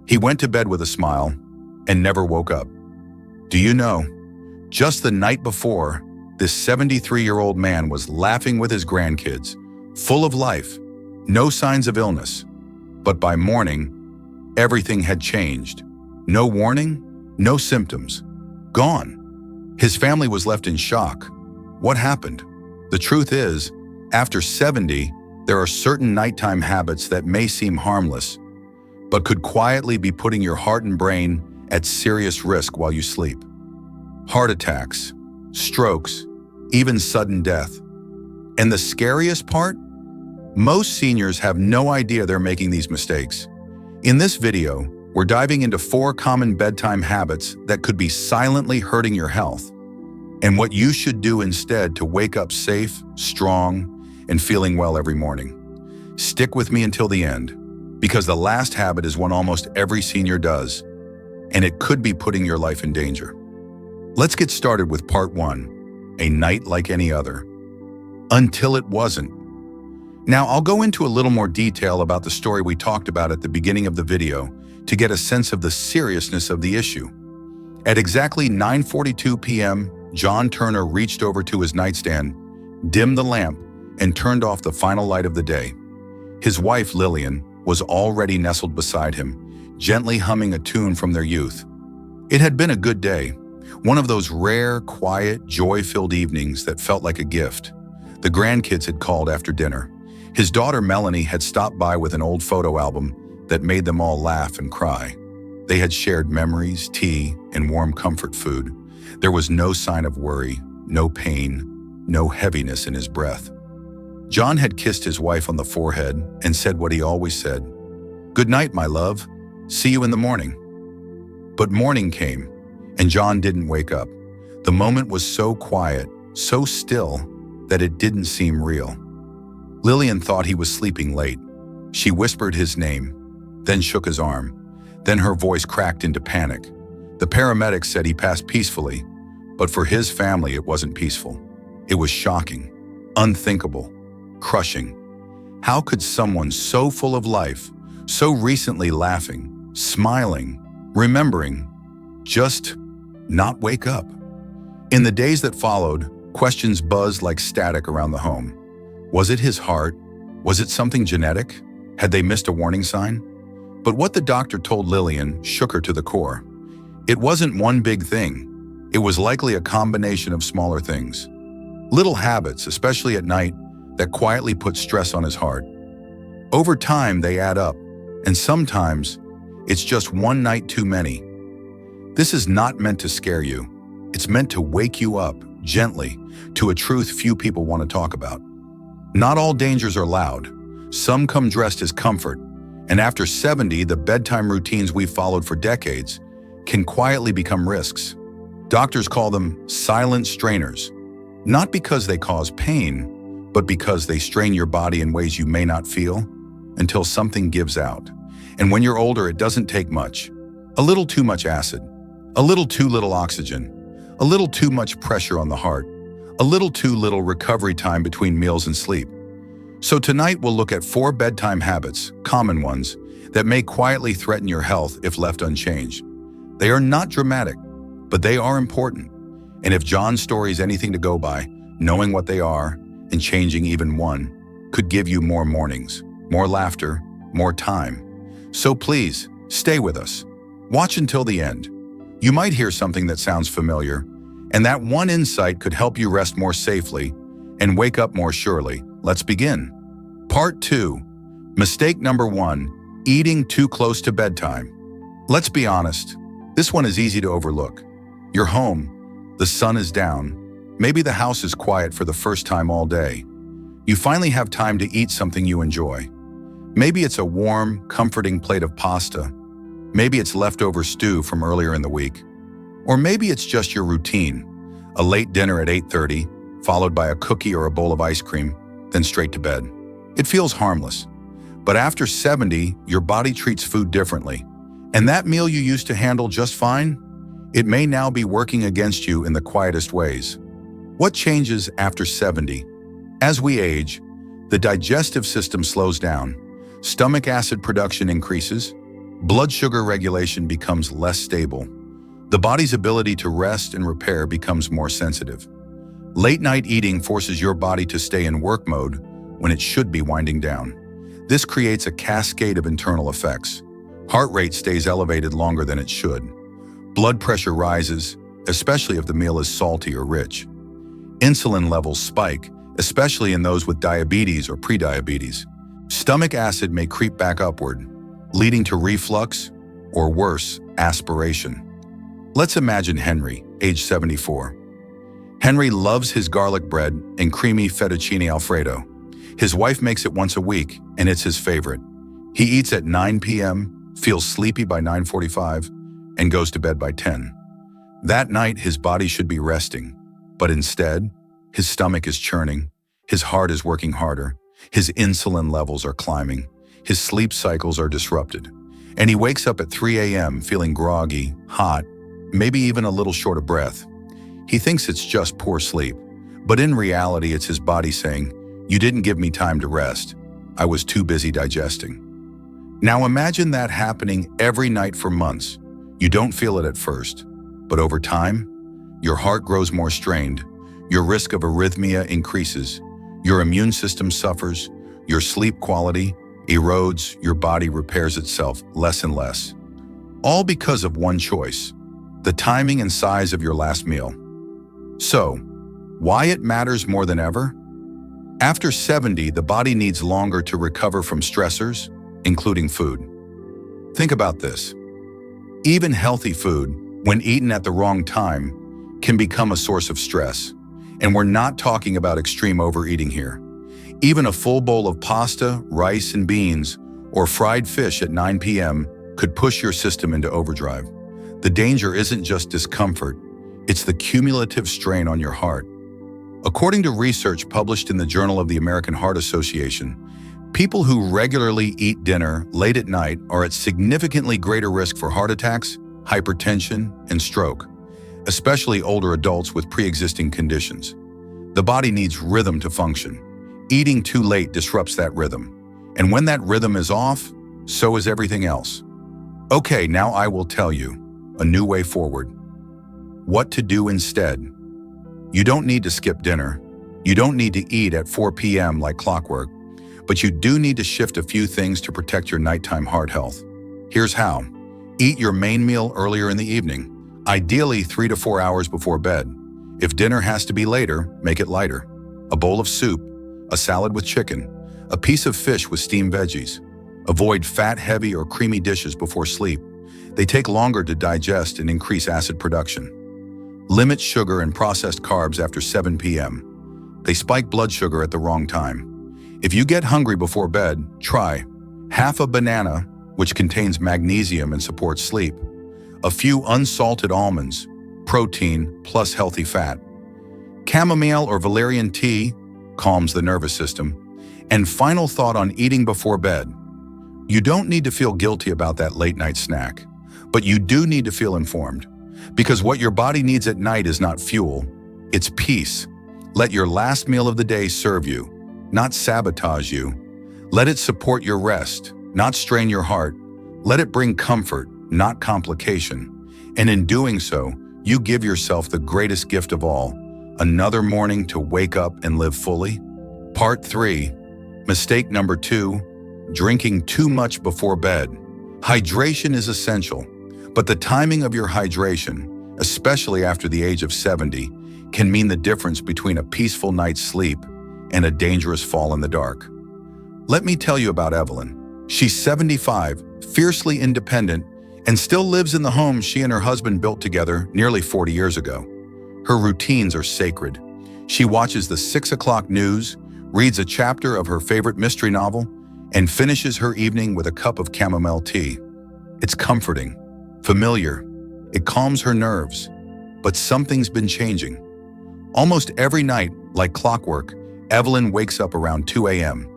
He went to bed with a smile and never woke up. Do you know, just the night before, this 73-year-old man was laughing with his grandkids, full of life, no signs of illness. But by morning, everything had changed. No warning, no symptoms. Gone. His family was left in shock. What happened? The truth is, after 70, there are certain nighttime habits that may seem harmless, but could quietly be putting your heart and brain at serious risk while you sleep. Heart attacks, strokes, even sudden death. And the scariest part? Most seniors have no idea they're making these mistakes. In this video, we're diving into 4 common bedtime habits that could be silently hurting your health, and what you should do instead to wake up safe, strong, and feeling well every morning. Stick with me until the end, because the last habit is one almost every senior does, and it could be putting your life in danger. Let's get started with part 1, a night like any other. Until it wasn't. Now, I'll go into a little more detail about the story we talked about at the beginning of the video to get a sense of the seriousness of the issue. At exactly 9:42 p.m., John Turner reached over to his nightstand, dimmed the lamp, and turned off the final light of the day. His wife, Lillian, was already nestled beside him, gently humming a tune from their youth. It had been a good day, one of those rare, quiet, joy-filled evenings that felt like a gift. The grandkids had called after dinner. His daughter, Melanie, had stopped by with an old photo album that made them all laugh and cry. They had shared memories, tea, and warm comfort food. There was no sign of worry, no pain, no heaviness in his breath. John had kissed his wife on the forehead and said what he always said, "Good night, my love. See you in the morning." But morning came, and John didn't wake up. The moment was so quiet, so still, that it didn't seem real. Lillian thought he was sleeping late. She whispered his name, then shook his arm. Then her voice cracked into panic. The paramedics said he passed peacefully, but for his family it wasn't peaceful. It was shocking, unthinkable, crushing. How could someone so full of life, so recently laughing, smiling, remembering, just not wake up? In the days that followed, questions buzzed like static around the home. Was it his heart? Was it something genetic? Had they missed a warning sign? But what the doctor told Lillian shook her to the core. It wasn't one big thing. It was likely a combination of smaller things. Little habits, especially at night, that quietly put stress on his heart. Over time, they add up, and sometimes it's just one night too many. This is not meant to scare you. It's meant to wake you up, gently, to a truth few people want to talk about. Not all dangers are loud. Some come dressed as comfort, and after 70, the bedtime routines we've followed for decades can quietly become risks. Doctors call them silent strainers, not because they cause pain, but because they strain your body in ways you may not feel until something gives out. And when you're older, it doesn't take much. A little too much acid, a little too little oxygen, a little too much pressure on the heart, a little too little recovery time between meals and sleep. So tonight we'll look at 4 bedtime habits, common ones, that may quietly threaten your health if left unchanged. They are not dramatic, but they are important. And if John's story is anything to go by, knowing what they are and changing even one could give you more mornings, more laughter, more time. So please, stay with us. Watch until the end. You might hear something that sounds familiar, and that one insight could help you rest more safely and wake up more surely. Let's begin. Part 2. Mistake number 1, eating too close to bedtime. Let's be honest, this one is easy to overlook. You're home, the sun is down, maybe the house is quiet for the first time all day. You finally have time to eat something you enjoy. Maybe it's a warm, comforting plate of pasta. Maybe it's leftover stew from earlier in the week. Or maybe it's just your routine, a late dinner at 8:30, followed by a cookie or a bowl of ice cream, then straight to bed. It feels harmless. But after 70, your body treats food differently. And that meal you used to handle just fine, it may now be working against you in the quietest ways. What changes after 70? As we age, the digestive system slows down, stomach acid production increases, Blood sugar regulation becomes less stable. The body's ability to rest and repair becomes more sensitive. Late-night eating forces your body to stay in work mode when it should be winding down. This creates a cascade of internal effects. Heart rate stays elevated longer than it should. Blood pressure rises, especially if the meal is salty or rich. Insulin levels spike, especially in those with diabetes or prediabetes. Stomach acid may creep back upward, leading to reflux, or worse, aspiration. Let's imagine Henry, age 74. Henry loves his garlic bread and creamy fettuccine alfredo. His wife makes it once a week, and it's his favorite. He eats at 9 p.m., feels sleepy by 9:45, and goes to bed by 10. That night, his body should be resting, but instead, his stomach is churning, his heart is working harder, his insulin levels are climbing, his sleep cycles are disrupted, and he wakes up at 3 a.m. feeling groggy, hot, maybe even a little short of breath. He thinks it's just poor sleep, but in reality, it's his body saying, "You didn't give me time to rest. I was too busy digesting." Now imagine that happening every night for months. You don't feel it at first, but over time, your heart grows more strained, your risk of arrhythmia increases, your immune system suffers, your sleep quality erodes, your body repairs itself less and less. All because of one choice: the timing and size of your last meal. So, why it matters more than ever? After 70, the body needs longer to recover from stressors, including food. Think about this. Even healthy food, when eaten at the wrong time, can become a source of stress. And we're not talking about extreme overeating here. Even a full bowl of pasta, rice, and beans, or fried fish at 9 p.m. could push your system into overdrive. The danger isn't just discomfort, it's the cumulative strain on your heart. According to research published in the Journal of the American Heart Association, people who regularly eat dinner late at night are at significantly greater risk for heart attacks, hypertension, and stroke, especially older adults with pre-existing conditions. The body needs rhythm to function. Eating too late disrupts that rhythm. And when that rhythm is off, so is everything else. Okay, now I will tell you a new way forward. What to do instead. You don't need to skip dinner. You don't need to eat at 4 p.m. like clockwork, but you do need to shift a few things to protect your nighttime heart health. Here's how. Eat your main meal earlier in the evening, ideally 3 to 4 hours before bed. If dinner has to be later, make it lighter. A bowl of soup, a salad with chicken, a piece of fish with steamed veggies. Avoid fat-heavy or creamy dishes before sleep. They take longer to digest and increase acid production. Limit sugar and processed carbs after 7 p.m. They spike blood sugar at the wrong time. If you get hungry before bed, try half a banana, which contains magnesium and supports sleep, a few unsalted almonds, protein plus healthy fat. Chamomile or valerian tea calms the nervous system. And final thought on eating before bed. You don't need to feel guilty about that late-night snack, but you do need to feel informed. Because what your body needs at night is not fuel, it's peace. Let your last meal of the day serve you, not sabotage you. Let it support your rest, not strain your heart. Let it bring comfort, not complication. And in doing so, you give yourself the greatest gift of all, another morning to wake up and live fully. Part 3. Mistake number 2, drinking too much before bed. Hydration is essential, but the timing of your hydration, especially after the age of 70, can mean the difference between a peaceful night's sleep and a dangerous fall in the dark. Let me tell you about Evelyn. She's 75, fiercely independent, and still lives in the home she and her husband built together nearly 40 years ago. Her routines are sacred. She watches the 6 o'clock news, reads a chapter of her favorite mystery novel, and finishes her evening with a cup of chamomile tea. It's comforting, familiar. It calms her nerves. But something's been changing. Almost every night, like clockwork, Evelyn wakes up around 2 a.m.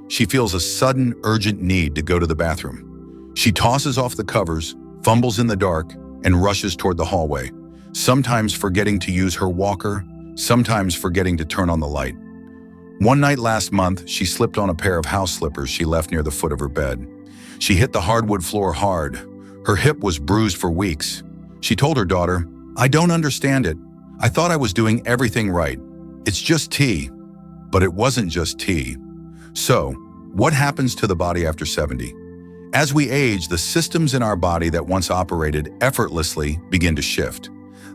She feels a sudden, urgent need to go to the bathroom. She tosses off the covers, fumbles in the dark, and rushes toward the hallway, sometimes forgetting to use her walker, sometimes forgetting to turn on the light. One night last month, she slipped on a pair of house slippers she left near the foot of her bed. She hit the hardwood floor hard. Her hip was bruised for weeks. She told her daughter, "I don't understand it. I thought I was doing everything right. It's just tea." But it wasn't just tea. So, what happens to the body after 70? As we age, the systems in our body that once operated effortlessly begin to shift.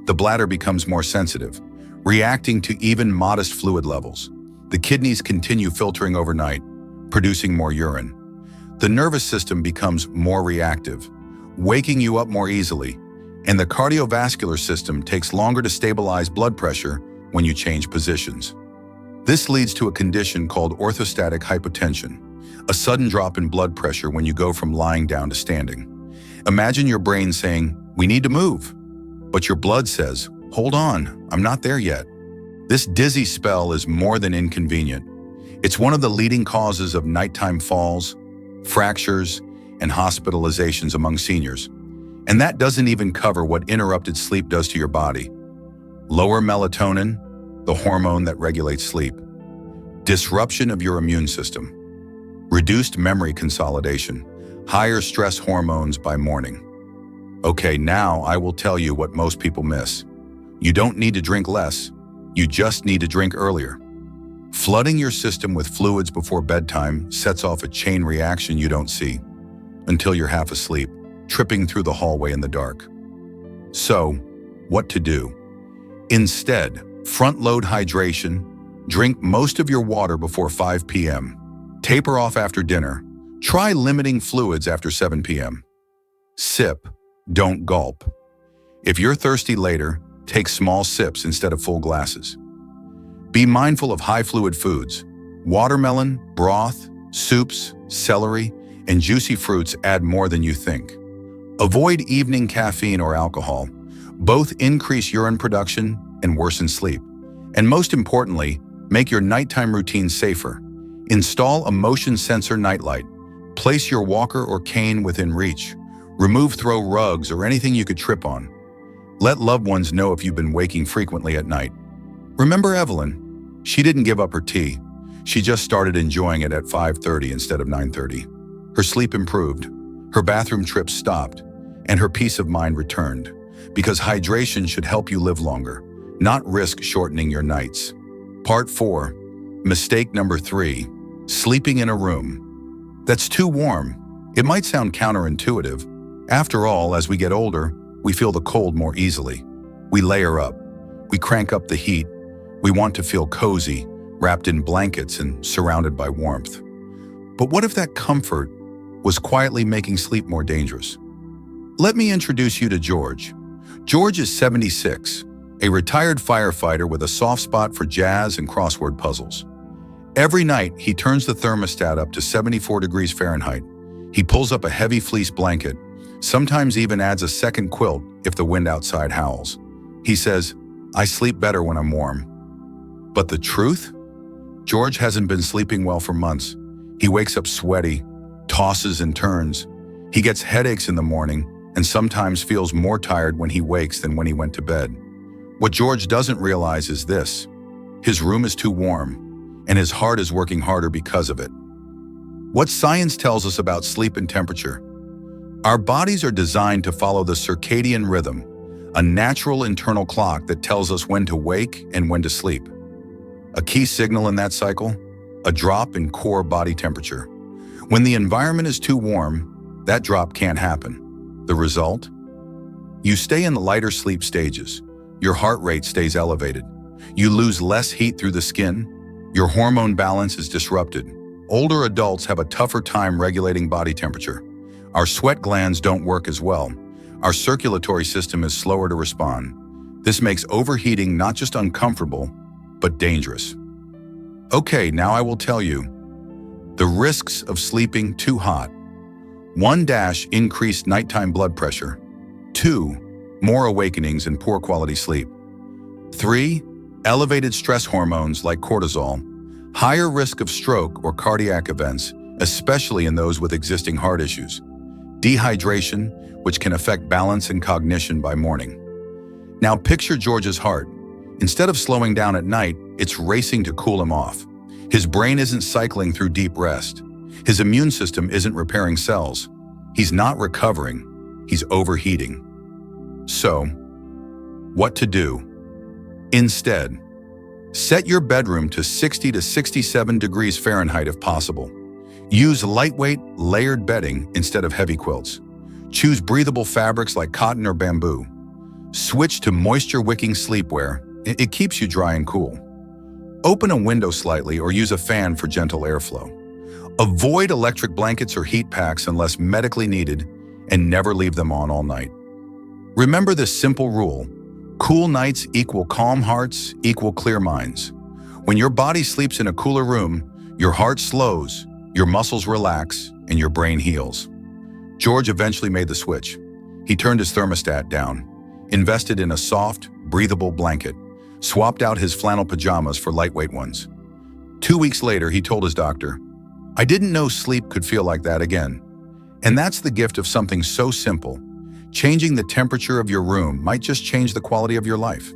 The bladder becomes more sensitive, reacting to even modest fluid levels. The kidneys continue filtering overnight, producing more urine. The nervous system becomes more reactive, waking you up more easily, and the cardiovascular system takes longer to stabilize blood pressure when you change positions. This leads to a condition called orthostatic hypotension, a sudden drop in blood pressure when you go from lying down to standing. Imagine your brain saying, "We need to move," but your blood says, "Hold on, I'm not there yet." This dizzy spell is more than inconvenient. It's one of the leading causes of nighttime falls, fractures, and hospitalizations among seniors. And that doesn't even cover what interrupted sleep does to your body. Lower melatonin, the hormone that regulates sleep. Disruption of your immune system. Reduced memory consolidation. Higher stress hormones by morning. Okay, now I will tell you what most people miss. You don't need to drink less. You just need to drink earlier. Flooding your system with fluids before bedtime sets off a chain reaction you don't see until you're half asleep, tripping through the hallway in the dark. So, what to do? Instead, front-load hydration, drink most of your water before 5 p.m., taper off after dinner, try limiting fluids after 7 p.m. Sip, don't gulp. If you're thirsty later, take small sips instead of full glasses. Be mindful of high-fluid foods. Watermelon, broth, soups, celery, and juicy fruits add more than you think. Avoid evening caffeine or alcohol. Both increase urine production and worsen sleep. And most importantly, make your nighttime routine safer. Install a motion sensor nightlight. Place your walker or cane within reach. Remove throw rugs or anything you could trip on. Let loved ones know if you've been waking frequently at night. Remember Evelyn? She didn't give up her tea. She just started enjoying it at 5:30 instead of 9:30. Her sleep improved, her bathroom trips stopped, and her peace of mind returned. Because hydration should help you live longer, not risk shortening your nights. Part 4. Mistake number 3. Sleeping in a room that's too warm. It might sound counterintuitive. After all, as we get older, we feel the cold more easily. We layer up. We crank up the heat. We want to feel cozy, wrapped in blankets and surrounded by warmth. But what if that comfort was quietly making sleep more dangerous? Let me introduce you to George. George is 76, a retired firefighter with a soft spot for jazz and crossword puzzles. Every night, he turns the thermostat up to 74 degrees Fahrenheit. He pulls up a heavy fleece blanket, sometimes even adds a second quilt if the wind outside howls. He says, "I sleep better when I'm warm." But the truth? George hasn't been sleeping well for months. He wakes up sweaty, tosses and turns. He gets headaches in the morning and sometimes feels more tired when he wakes than when he went to bed. What George doesn't realize is this: his room is too warm, and his heart is working harder because of it. What science tells us about sleep and temperature? Our bodies are designed to follow the circadian rhythm, a natural internal clock that tells us when to wake and when to sleep. A key signal in that cycle? A drop in core body temperature. When the environment is too warm, that drop can't happen. The result? You stay in the lighter sleep stages. Your heart rate stays elevated. You lose less heat through the skin. Your hormone balance is disrupted. Older adults have a tougher time regulating body temperature. Our sweat glands don't work as well. Our circulatory system is slower to respond. This makes overheating not just uncomfortable, but dangerous. Okay, now I will tell you the risks of sleeping too hot. 1. Increased nighttime blood pressure. 2. More awakenings and poor quality sleep. 3. Elevated stress hormones like cortisol. Higher risk of stroke or cardiac events, especially in those with existing heart issues. Dehydration, which can affect balance and cognition by morning. Now picture George's heart. Instead of slowing down at night, it's racing to cool him off. His brain isn't cycling through deep rest. His immune system isn't repairing cells. He's not recovering, he's overheating. So, what to do? Instead, set your bedroom to 60 to 67 degrees Fahrenheit if possible. Use lightweight, layered bedding instead of heavy quilts. Choose breathable fabrics like cotton or bamboo. Switch to moisture-wicking sleepwear. It keeps you dry and cool. Open a window slightly or use a fan for gentle airflow. Avoid electric blankets or heat packs unless medically needed, and never leave them on all night. Remember this simple rule: cool nights equal calm hearts equal clear minds. When your body sleeps in a cooler room, your heart slows, your muscles relax, and your brain heals. George eventually made the switch. He turned his thermostat down, invested in a soft, breathable blanket, swapped out his flannel pajamas for lightweight ones. 2 weeks later, he told his doctor, "I didn't know sleep could feel like that again." And that's the gift of something so simple. Changing the temperature of your room might just change the quality of your life.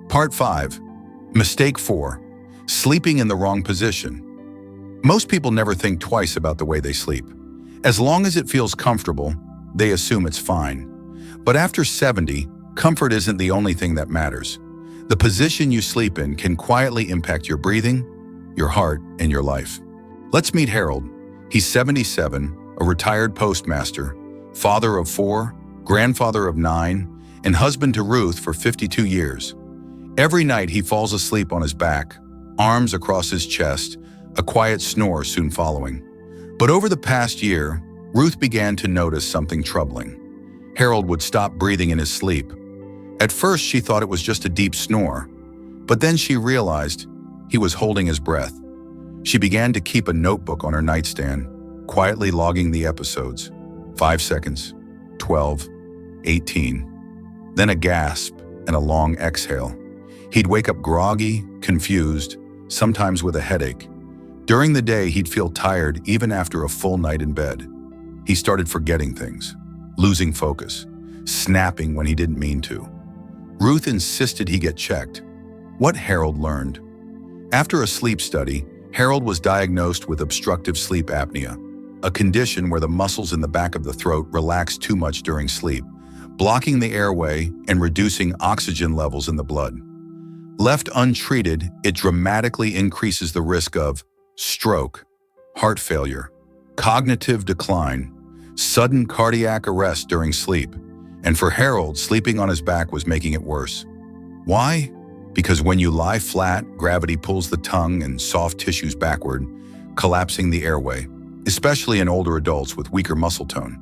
Part 5. Mistake 4. Sleeping in the wrong position. Most people never think twice about the way they sleep. As long as it feels comfortable, they assume it's fine. But after 70, comfort isn't the only thing that matters. The position you sleep in can quietly impact your breathing, your heart, and your life. Let's meet Harold. He's 77, a retired postmaster, father of 4, grandfather of 9, and husband to Ruth for 52 years. Every night he falls asleep on his back, arms across his chest, a quiet snore soon following. But over the past year, Ruth began to notice something troubling. Harold would stop breathing in his sleep. At first, she thought it was just a deep snore, but then she realized he was holding his breath. She began to keep a notebook on her nightstand, quietly logging the episodes. 5 seconds, 12, 18, then a gasp and a long exhale. He'd wake up groggy, confused, sometimes with a headache. During the day, he'd feel tired even after a full night in bed. He started forgetting things, losing focus, snapping when he didn't mean to. Ruth insisted he get checked. What Harold learned. After a sleep study, Harold was diagnosed with obstructive sleep apnea, a condition where the muscles in the back of the throat relax too much during sleep, blocking the airway and reducing oxygen levels in the blood. Left untreated, it dramatically increases the risk of stroke, heart failure, cognitive decline, sudden cardiac arrest during sleep. And for Harold, sleeping on his back was making it worse. Why? Because when you lie flat, gravity pulls the tongue and soft tissues backward, collapsing the airway, especially in older adults with weaker muscle tone.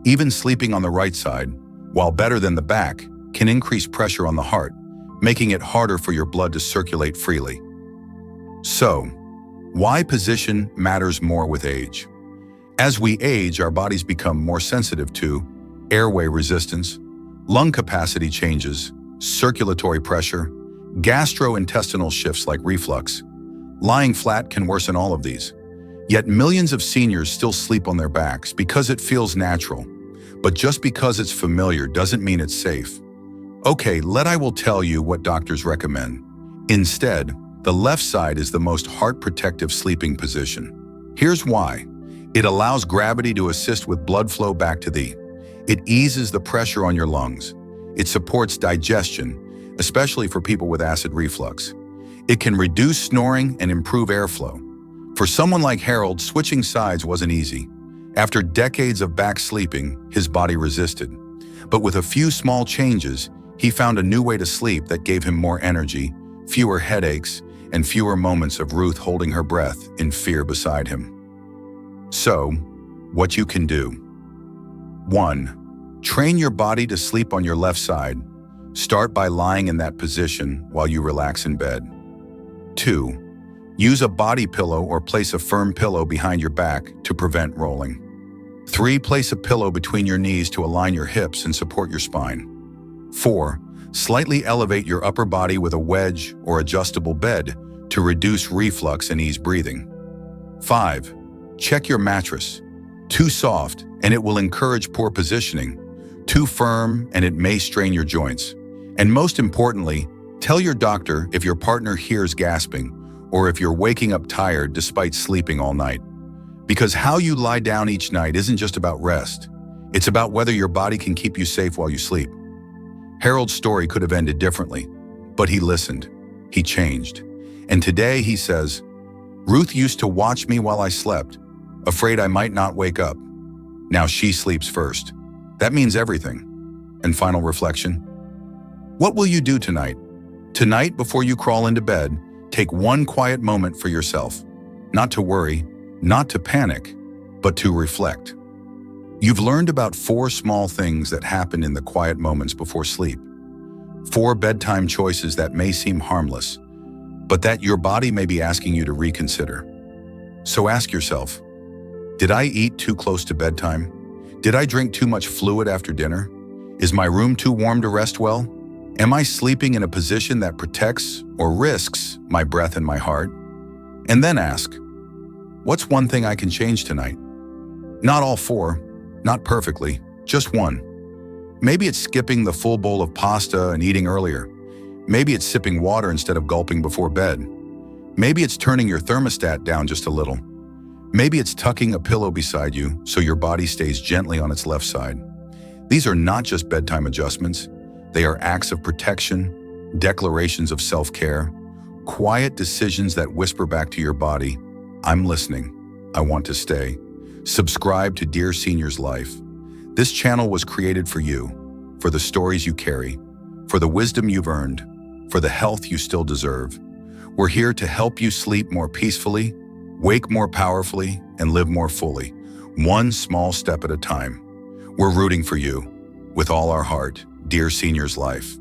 Even sleeping on the right side, while better than the back, can increase pressure on the heart, making it harder for your blood to circulate freely. So, why position matters more with age? As we age, our bodies become more sensitive to airway resistance, lung capacity changes, circulatory pressure, gastrointestinal shifts like reflux. Lying flat can worsen all of these. Yet millions of seniors still sleep on their backs because it feels natural. But just because it's familiar doesn't mean it's safe. Okay, I will tell you what doctors recommend. Instead, the left side is the most heart-protective sleeping position. Here's why. It allows gravity to assist with blood flow back to thee. It eases the pressure on your lungs. It supports digestion, especially for people with acid reflux. It can reduce snoring and improve airflow. For someone like Harold, switching sides wasn't easy. After decades of back sleeping, his body resisted. But with a few small changes, he found a new way to sleep that gave him more energy, fewer headaches, and fewer moments of Ruth holding her breath in fear beside him. So, what you can do. 1. Train your body to sleep on your left side. Start by lying in that position while you relax in bed. 2. Use a body pillow or place a firm pillow behind your back to prevent rolling. 3. Place a pillow between your knees to align your hips and support your spine. 4. Slightly elevate your upper body with a wedge or adjustable bed to reduce reflux and ease breathing. 5. Check your mattress. Too soft, and it will encourage poor positioning. Too firm, and it may strain your joints. And most importantly, tell your doctor if your partner hears gasping or if you're waking up tired despite sleeping all night. Because how you lie down each night isn't just about rest. It's about whether your body can keep you safe while you sleep. Harold's story could have ended differently, but he listened. He changed. And today he says, "Ruth used to watch me while I slept, afraid I might not wake up. Now she sleeps first." That means everything. And final reflection. What will you do tonight? Tonight, before you crawl into bed, take one quiet moment for yourself. Not to worry, not to panic, but to reflect. You've learned about 4 small things that happen in the quiet moments before sleep. 4 bedtime choices that may seem harmless, but that your body may be asking you to reconsider. So ask yourself, did I eat too close to bedtime? Did I drink too much fluid after dinner? Is my room too warm to rest well? Am I sleeping in a position that protects or risks my breath and my heart? And then ask, what's one thing I can change tonight? Not all 4, not perfectly, just one. Maybe it's skipping the full bowl of pasta and eating earlier. Maybe it's sipping water instead of gulping before bed. Maybe it's turning your thermostat down just a little. Maybe it's tucking a pillow beside you so your body stays gently on its left side. These are not just bedtime adjustments. They are acts of protection, declarations of self-care, quiet decisions that whisper back to your body, "I'm listening. I want to stay." Subscribe to Dear Senior's Life. This channel was created for you, for the stories you carry, for the wisdom you've earned, for the health you still deserve. We're here to help you sleep more peacefully, wake more powerfully, and live more fully, one small step at a time. We're rooting for you with all our heart. Dear Senior's Life.